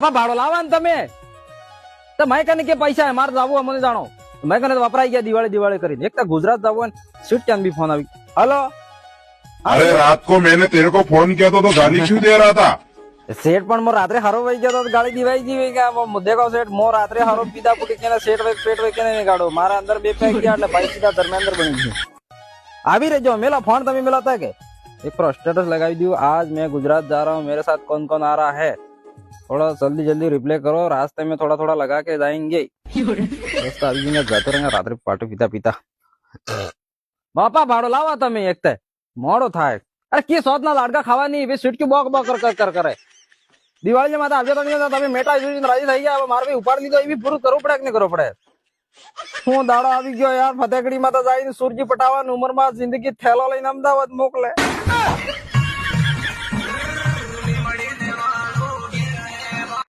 ભાડો લાવવા ને તમે તો માય કને કે પૈસા મારે જવું મને જાણો મેં કને વપરાઈ ગયા દિવાળી કરીને એક તો ગુજરાત જવું સ્વીટ ચાંદ भी फोन આવી हेलो अरे रात को मैंने तेरे को फोन किया था तो गाली क्यों दे रहा था? सेठ पण मो रात्रे हारो वही गयो तो गाड़ी दिवाई जीवी का देखो सेठ मो रात्रे हारो पीधा पुटी के सेठ वे पेट वे के नहीं गाड़ो मारा अंदर બે પેક ગયા એટલે ભાઈ સીધા ધર્મેન્દ્ર બની ગયો આવી રહેજો मेला फोन તમે मिला था के एक पर स्टेटस लगाई दियो आज मैं गुजरात जा रहा हूँ मेरे साथ कौन कौन आ रहा है थोड़ा जल्दी जल्दी रिप्लाई करो रास्ते में थोड़ा थोड़ा लगा के जाएंगे दोस्त अभी मैं जाते रहेंगे रात्रि पाटू पीता पीता बापा भाड़ो लावा તમે એક તે મોડો થાય અરે કે સોત ના લાડકા ખાવાની બે સ્વીટ ક્યુ બોક બોક કર કરે દિવાળી માં આવજો તો નહીં તમે મેટા જોઈને રાજી થઈ ગયા હવે મારે ભાઈ ઉપાડ લીધો એ બી પૂરું કરવું પડે કે નહીં કરવું પડે હું દાડો આવી ગયો યાર ફતેગડી માં તો જઈને સુરજી પટાવવાની ઉંમર માં જિંદગી થેલો લઈને અમદાવાદ મોકલે